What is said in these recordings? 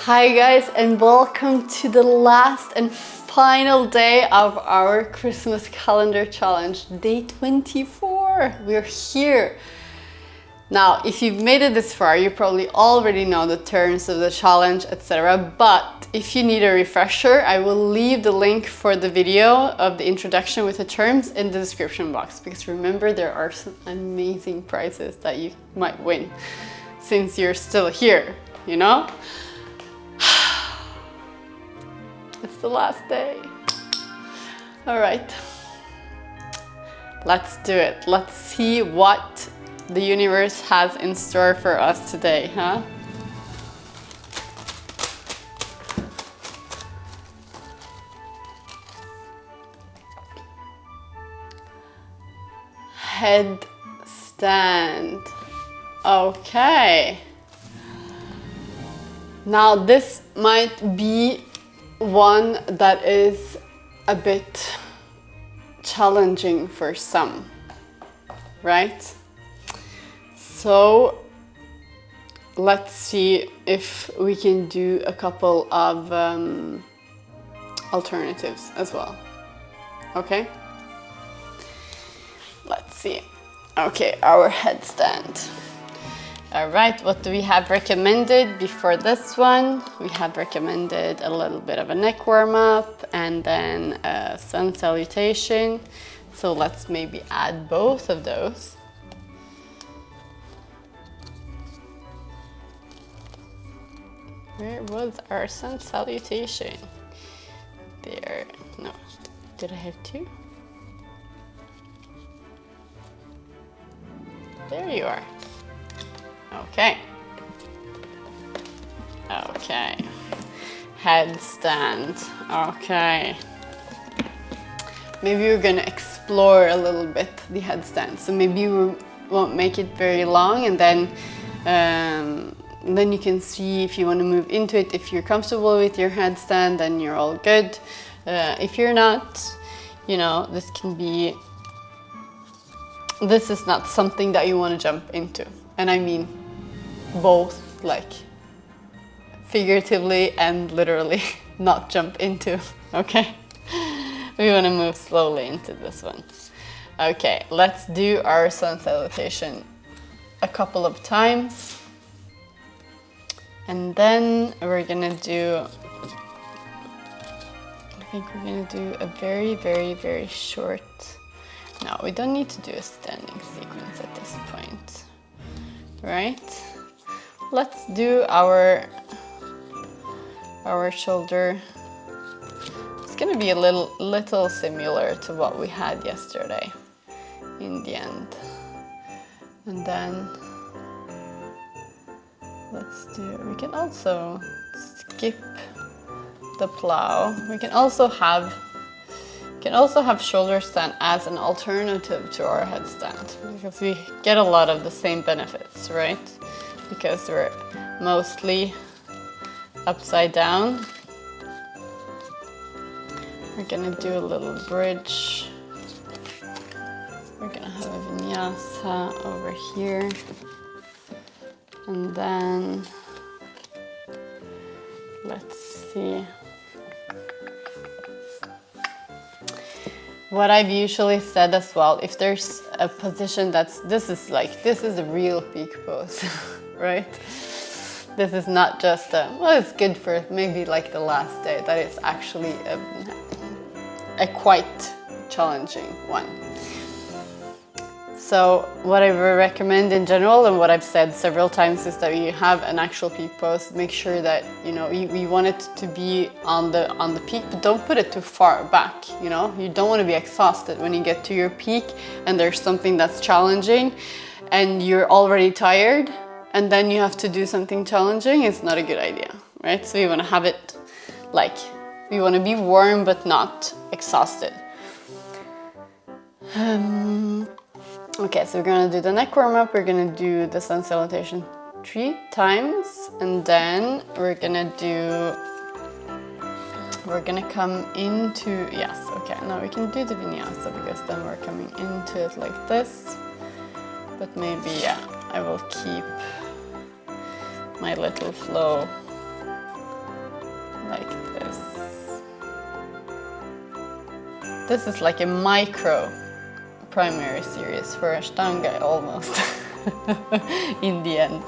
Hi guys, and welcome to the last and final day of our Christmas calendar challenge, day 24. We're here. Now, if you've made it this far, you probably already know the terms of the challenge, etc. But if you need a refresher, I will leave the link for the video of the introduction with the terms in the description box. Because remember, there are some amazing prizes that you might win since you're still here, you know? It's the last day. All right, let's do it. Let's see what the universe has in store for us today, huh? Headstand. Okay. Now this might be one that is a bit challenging for some, right? So let's see if we can do a couple of alternatives as well. Okay? Let's see. Okay, our headstand. All right, what do we have recommended before this one? We have recommended a little bit of a neck warm-up and then a sun salutation. So let's maybe add both of those. Where was our sun salutation? There, no, did I have two? There you are. Okay. Okay. Headstand. Okay. Maybe we're gonna explore a little bit the headstand. So maybe we won't make it very long, and then you can see if you want to move into it. If you're comfortable with your headstand, then you're all good. If you're not, you know, this is not something that you want to jump into. And I mean both, like figuratively and literally, not jump into, okay? We want to move slowly into this one. Okay, let's do our sun salutation a couple of times. And then we're gonna do, I think we're gonna do a very, very, very short, no, we don't need to do a standing sequence at this point. Right? Let's do our shoulder. It's gonna be a little similar to what we had yesterday in the end. And then we can also skip the plow. We can also have shoulder stand as an alternative to our headstand, because we get a lot of the same benefits, right? Because we're mostly upside down. We're gonna do a little bridge. We're gonna have a vinyasa over here. And then, let's see. What I've usually said as well, if there's a position this is a real peak pose, right? This is not just well, it's good for maybe like the last day. That is actually a quite challenging one. So what I would recommend in general, and what I've said several times, is that you have an actual peak pose. Make sure that, you know, you want it to be on the peak, but don't put it too far back, you know? You don't want to be exhausted when you get to your peak and there's something that's challenging and you're already tired and then you have to do something challenging. It's not a good idea, right? So you want to have it like, you want to be warm but not exhausted. Okay, so we're gonna do the neck warm-up, we're gonna do the sun salutation 3 times, and then we're gonna come into, yes, okay, now we can do the vinyasa, because then we're coming into it like this, but maybe, yeah, I will keep my little flow like this. This is like a micro primary series for Ashtanga almost in the end.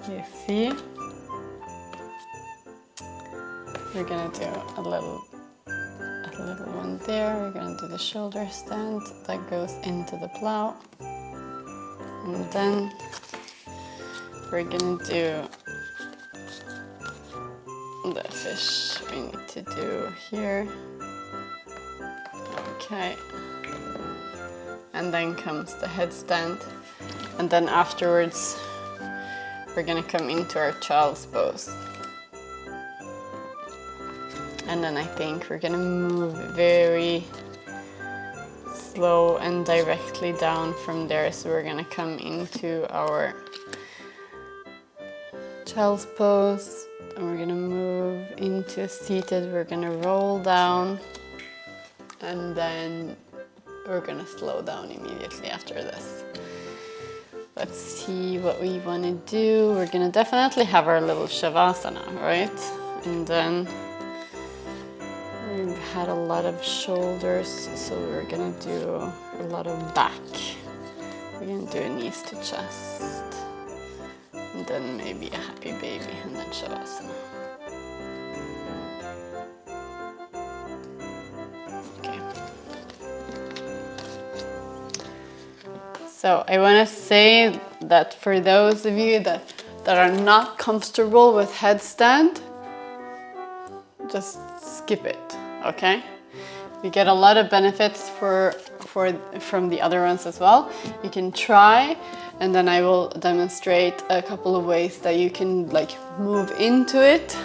You see? We're gonna do a little one there. We're gonna do the shoulder stand that goes into the plow. And then we're gonna do the fish we need to do here. Okay. And then comes the headstand. And then afterwards, we're gonna come into our child's pose. And then I think we're gonna move very slow and directly down from there. So we're gonna come into our child's pose and we're gonna move into a seated. We're gonna roll down and then we're gonna slow down immediately after this. Let's see what we wanna do. We're gonna definitely have our little Shavasana, right? And then we've had a lot of shoulders, so we're gonna do a lot of back. We're gonna do a knees to chest, and then maybe a happy baby, and then Shavasana. Okay. So I wanna say that for those of you that are not comfortable with headstand, just skip it. Okay, you get a lot of benefits from the other ones as well. You can try, and then I will demonstrate a couple of ways that you can like move into it.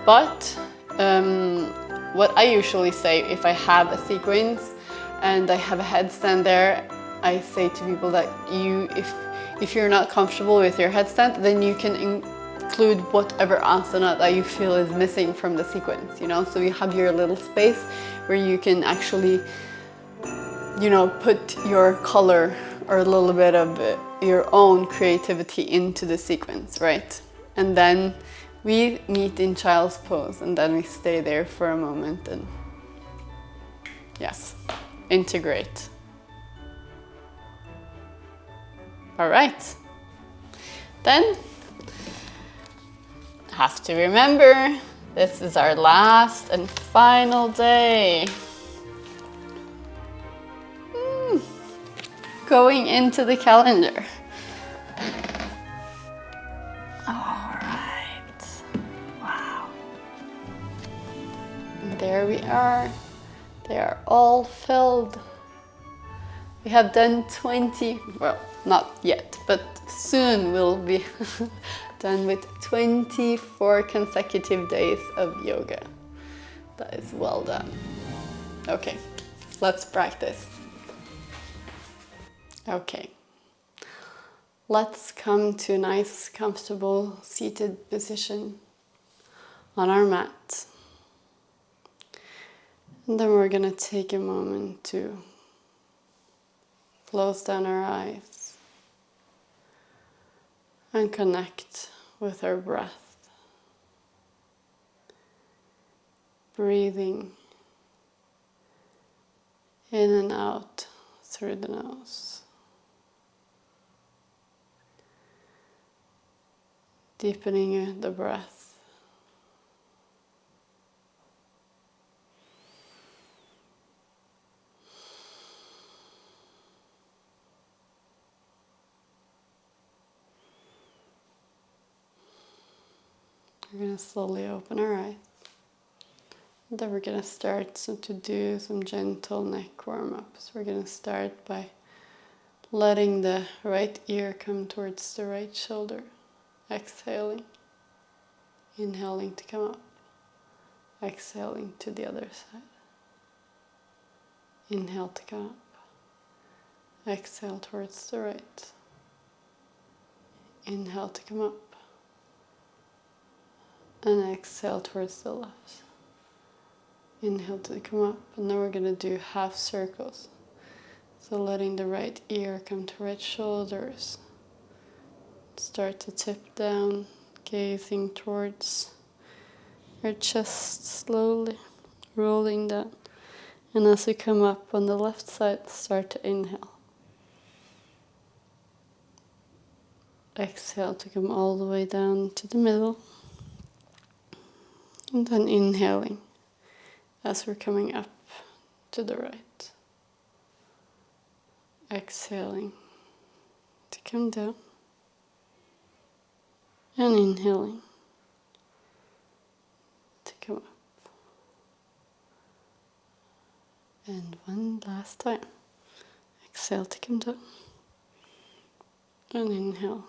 But what I usually say if I have a sequence and I have a headstand there, I say to people that if you're not comfortable with your headstand, then you can include whatever asana that you feel is missing from the sequence, you know, so you have your little space where you can actually, you know, put your color or a little bit of your own creativity into the sequence, right? And then we meet in child's pose and then we stay there for a moment and yes, integrate. All right, then have to remember, this is our last and final day. Going into the calendar. All right, wow. And there we are. They are all filled. We have done 20, well, not yet, but soon we'll be done with 24 consecutive days of yoga. That is well done. Okay, let's practice. Okay, let's come to a nice, comfortable seated position on our mat. And then we're gonna take a moment to close down our eyes and connect with our breath. Breathing in and out through the nose. Deepening the breath. We're going to slowly open our eyes. And then we're going to start to do some gentle neck warm-ups. We're going to start by letting the right ear come towards the right shoulder. Exhaling. Inhaling to come up. Exhaling to the other side. Inhale to come up. Exhale towards the right. Inhale to come up. And exhale towards the left. Inhale to come up, and now we're going to do half circles. So letting the right ear come to right shoulders. Start to tip down, gazing towards your chest, slowly rolling down. And as you come up on the left side, start to inhale. Exhale to come all the way down to the middle. And then inhaling as we're coming up to the right. Exhaling to come down. And inhaling to come up. And one last time. Exhale to come down. And inhale.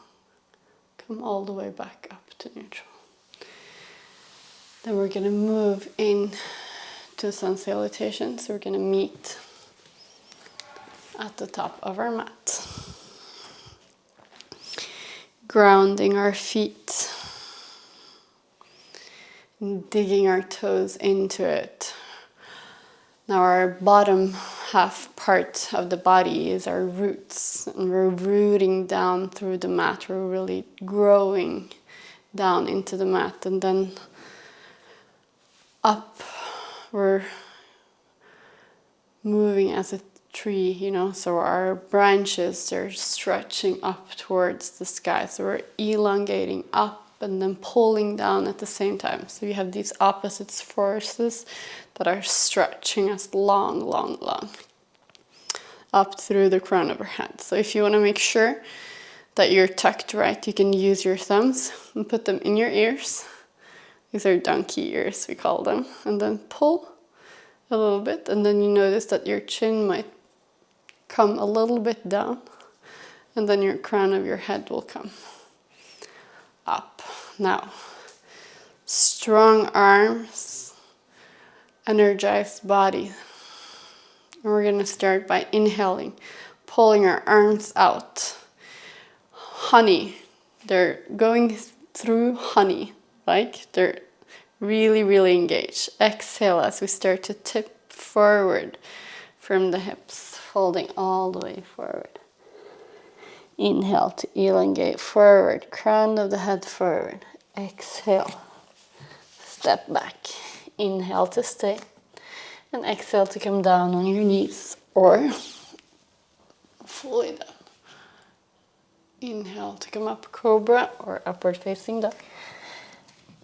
Come all the way back up to neutral. Then we're going to move in to sun salutation. So we're going to meet at the top of our mat. Grounding our feet. Digging our toes into it. Now our bottom half part of the body is our roots, and we're rooting down through the mat. We're really growing down into the mat, and then up we're moving as a tree, you know, so our branches are stretching up towards the sky. So we're elongating up and then pulling down at the same time. So you have these opposite forces that are stretching us long, long, long up through the crown of our head. So if you want to make sure that you're tucked right, you can use your thumbs and put them in your ears. These are donkey ears, we call them. And then pull a little bit, and then you notice that your chin might come a little bit down, and then your crown of your head will come up. Now, strong arms, energized body. And we're going to start by inhaling, pulling our arms out. Honey. They're going through honey, like they're really, really engaged. Exhale as we start to tip forward from the hips, folding all the way forward. Inhale to elongate forward, crown of the head forward. Exhale, step back. Inhale to stay. And exhale to come down on your knees or fully down. Inhale to come up, cobra or upward facing dog.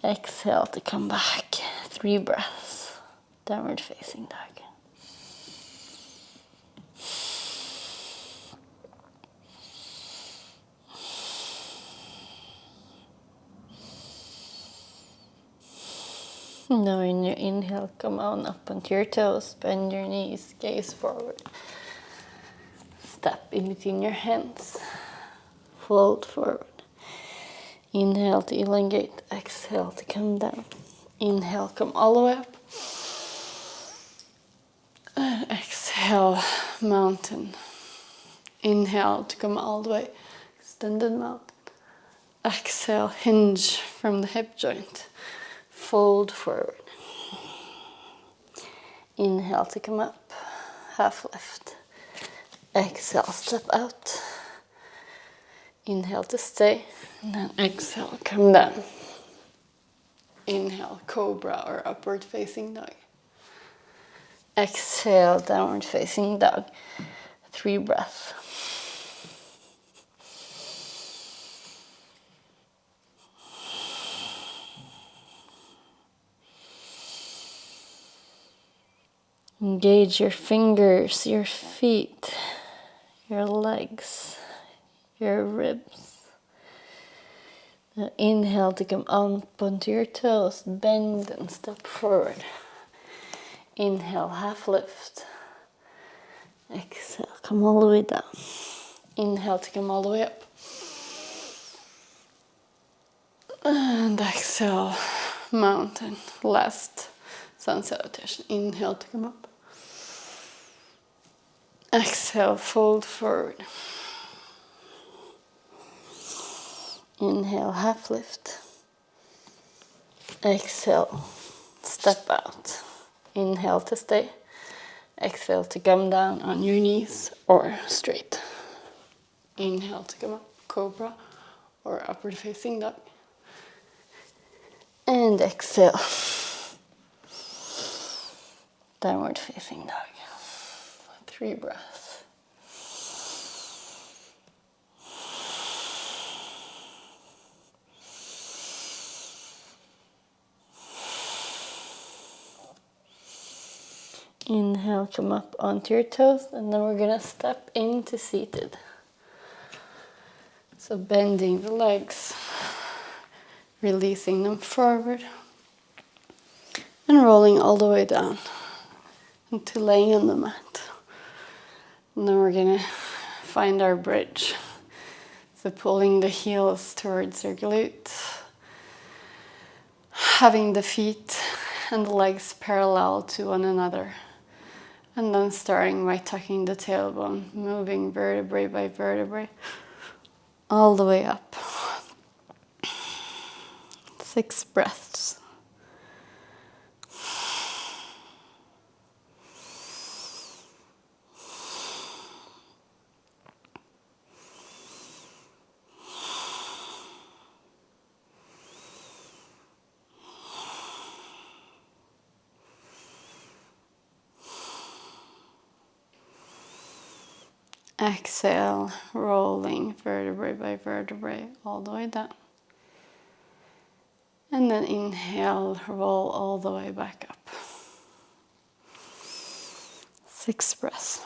Exhale to come back. 3 breaths, downward facing dog. Now in your inhale, come on up onto your toes, bend your knees, gaze forward. Step in between your hands, fold forward. Inhale to elongate, exhale to come down. Inhale, come all the way up. And exhale, mountain. Inhale to come all the way, extended mountain. Exhale, hinge from the hip joint. Fold forward. Inhale to come up, half lift. Exhale, step out. Inhale to stay, and then exhale, come down. Inhale, cobra or upward facing dog. Exhale, downward facing dog. 3 breaths. Engage your fingers, your feet, your legs, your ribs. Now inhale to come up onto your toes, bend and step forward. Inhale, half lift. Exhale, come all the way down. Inhale to come all the way up. And exhale, mountain. Last sun salutation. Inhale to come up. Exhale, fold forward. Inhale, half lift. Exhale, step out. Inhale to stay. Exhale to come down on your knees or straight. Inhale to come up, cobra or upward facing dog. And exhale. Downward facing dog. 3 breaths. Inhale, come up onto your toes, and then we're gonna step into seated. So bending the legs, releasing them forward, and rolling all the way down into laying on the mat. And then we're gonna find our bridge. So pulling the heels towards your glutes, having the feet and the legs parallel to one another. And then starting by tucking the tailbone, moving vertebrae by vertebrae, all the way up. 6 breaths. Exhale, rolling vertebrae by vertebrae all the way down. And then inhale, roll all the way back up. 6 breaths.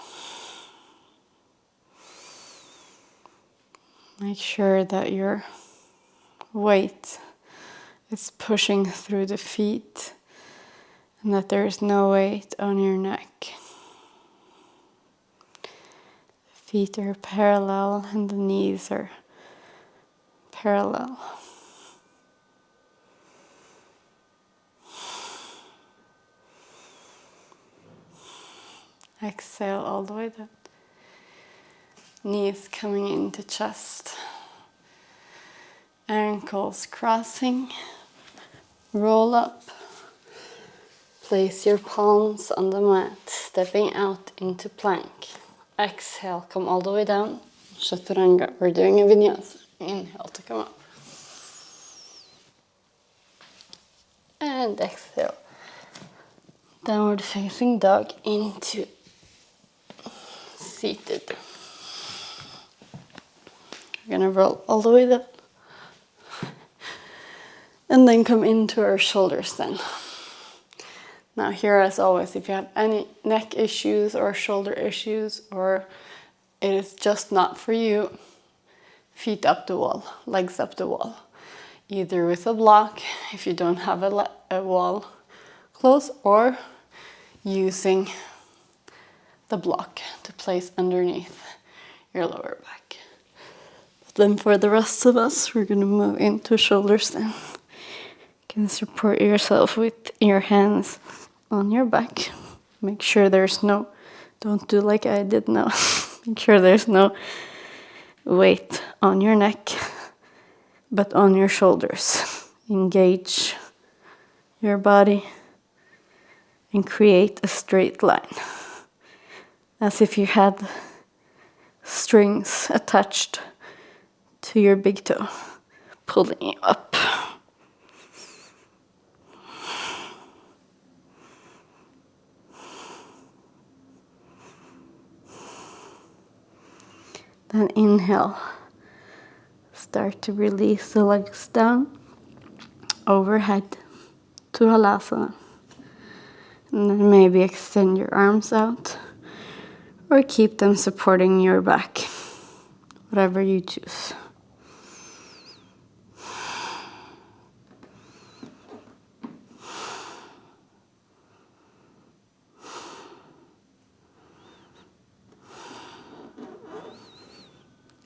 Make sure that your weight is pushing through the feet and that there is no weight on your neck. Feet are parallel and the knees are parallel. Exhale all the way down. Knees coming into chest. Ankles crossing. Roll up. Place your palms on the mat, stepping out into plank. Exhale, come all the way down. Chaturanga, we're doing a vinyasa. Inhale to come up. And exhale. Downward facing dog into seated. We're gonna roll all the way down. And then come into our shoulders then. Now here, as always, if you have any neck issues or shoulder issues, or it is just not for you, feet up the wall, legs up the wall. Either with a block, if you don't have a wall close, or using the block to place underneath your lower back. But then for the rest of us, we're going to move into shoulders then. You can support yourself with your hands on your back. Make sure there's no, don't do like I did now. Make sure there's no weight on your neck, but on your shoulders. Engage your body and create a straight line, as if you had strings attached to your big toe, pulling you up. Then inhale. Start to release the legs down, overhead to Halasana. And then maybe extend your arms out or keep them supporting your back, whatever you choose.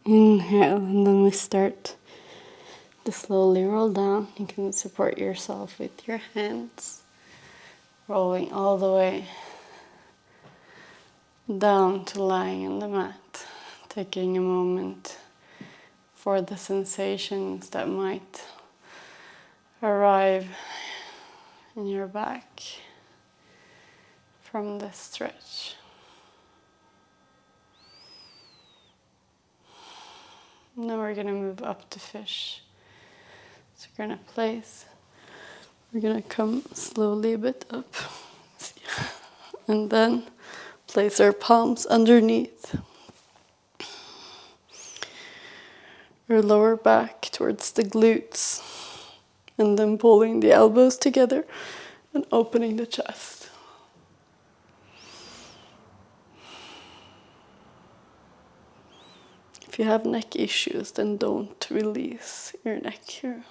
Inhale, and then we start to slowly roll down. You can support yourself with your hands, rolling all the way down to lying on the mat, taking a moment for the sensations that might arrive in your back from this stretch. Now we're going to move up to fish. So we're going to place We're gonna come slowly a bit up. And then place our palms underneath our lower back towards the glutes. And then pulling the elbows together and opening the chest. If you have neck issues, then don't release your neck here.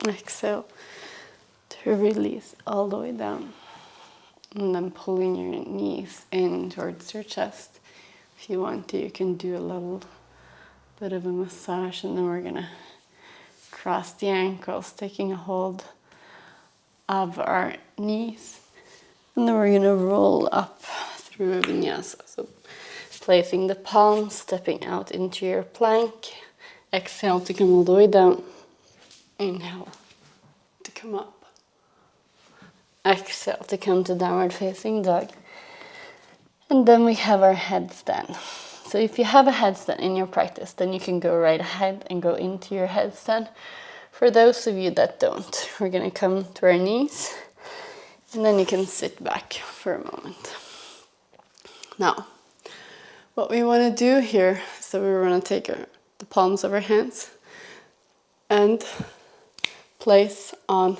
Exhale to release all the way down. And then pulling your knees in towards your chest. If you want to, you can do a little bit of a massage, and then we're gonna cross the ankles, taking a hold of our knees. And then we're gonna roll up through a vinyasa. So placing the palms, stepping out into your plank. Exhale to come all the way down. Inhale to come up. Exhale to come to downward facing dog. And then we have our headstand. So if you have a headstand in your practice, then you can go right ahead and go into your headstand. For those of you that don't, we're gonna come to our knees, and then you can sit back for a moment. Now, what we wanna do here is that we're gonna take the palms of our hands and place on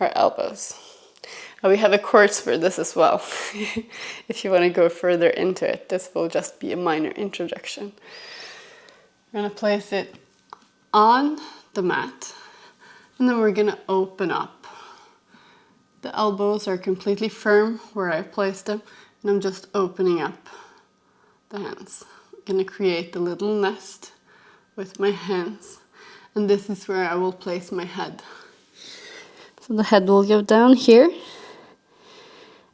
our elbows. And we have a course for this as well. If you want to go further into it, this will just be a minor introduction. We're going to place it on the mat, and then we're going to open up. The elbows are completely firm where I placed them, and I'm just opening up the hands. I'm going to create a little nest with my hands, and this is where I will place my head. So the head will go down here.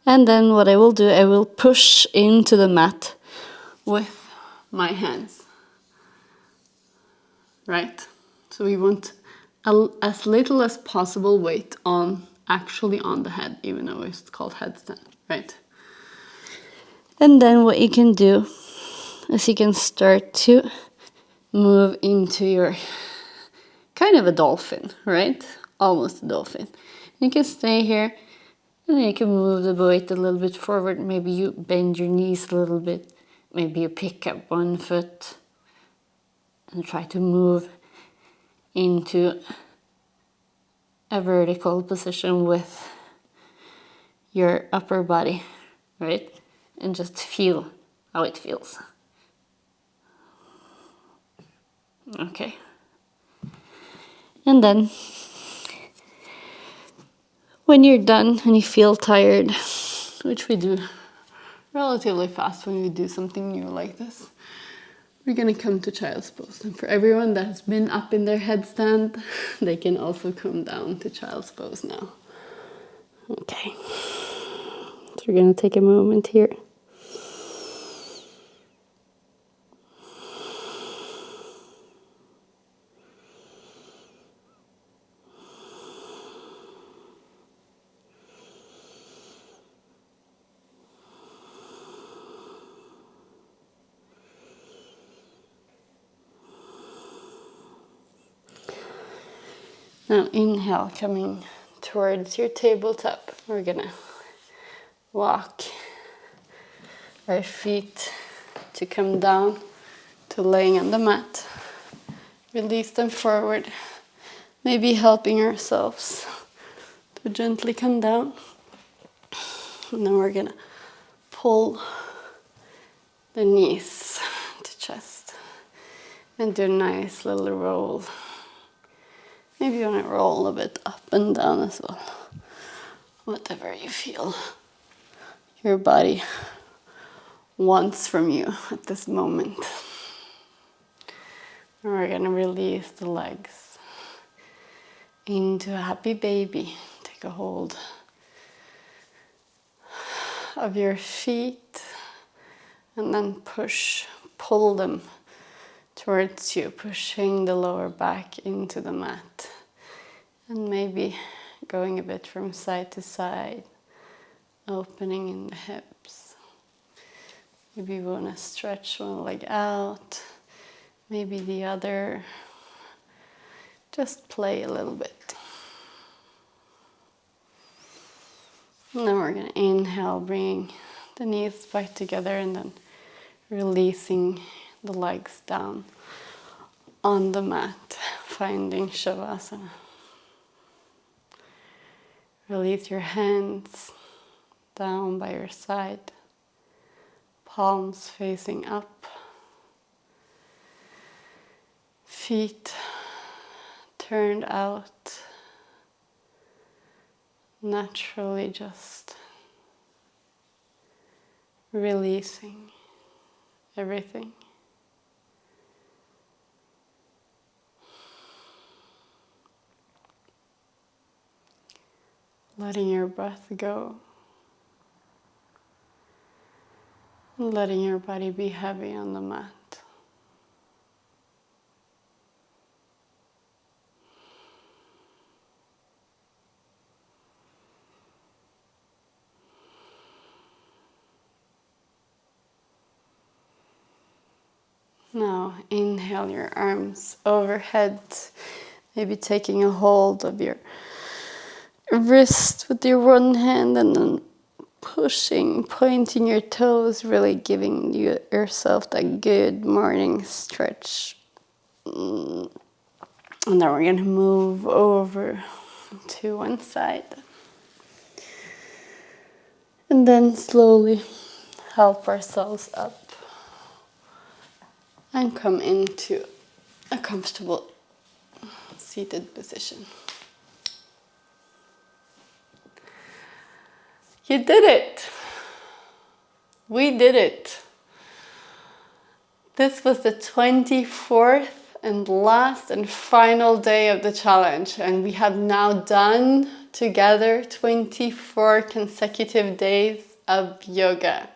And then what I will do, I will push into the mat with my hands. Right? So we want as little as possible weight actually on the head, even though it's called headstand, right? And then what you can do is you can start to move into your kind of a dolphin, right? Almost a dolphin. You can stay here. And then you can move the weight a little bit forward. Maybe you bend your knees a little bit. Maybe you pick up one foot and try to move into a vertical position with your upper body, right? And just feel how it feels. Okay. And then when you're done and you feel tired, which we do relatively fast when we do something new like this, we're gonna come to child's pose. And for everyone that has been up in their headstand, they can also come down to child's pose now. Okay. So we're gonna take a moment here. Now inhale, coming towards your tabletop. We're gonna walk our feet to come down to laying on the mat. Release them forward, maybe helping ourselves to gently come down. And then we're gonna pull the knees to chest and do a nice little roll. Maybe you want to roll a bit up and down as well. Whatever you feel your body wants from you at this moment. And we're going to release the legs into a happy baby. Take a hold of your feet and then pull them towards you, pushing the lower back into the mat. And maybe going a bit from side to side, opening in the hips. Maybe you want to stretch one leg out, maybe the other. Just play a little bit. And then we're going to inhale, bring the knees back together, and then releasing the legs down on the mat, finding Shavasana. Release your hands down by your side, palms facing up, feet turned out, naturally just releasing everything. Letting your breath go. And letting your body be heavy on the mat. Now inhale your arms overhead, maybe taking a hold of your wrist with your one hand and then pushing, pointing your toes, really giving yourself that good morning stretch. And then we're going to move over to one side. And then slowly help ourselves up and come into a comfortable seated position. You did it! We did it! This was the 24th and last and final day of the challenge, and we have now done together 24 consecutive days of yoga.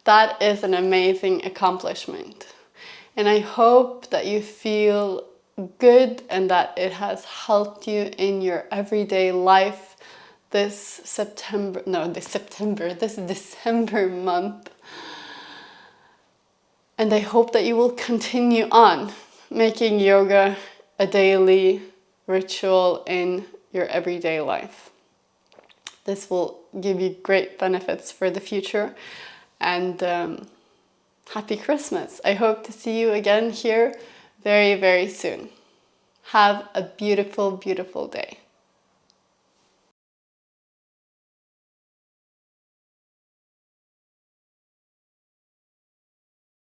That is an amazing accomplishment. And I hope that you feel good and that it has helped you in your everyday life this December month. And I hope that you will continue on making yoga a daily ritual in your everyday life. This will give you great benefits for the future. And happy Christmas. I hope to see you again here very, very soon. Have a beautiful, beautiful day.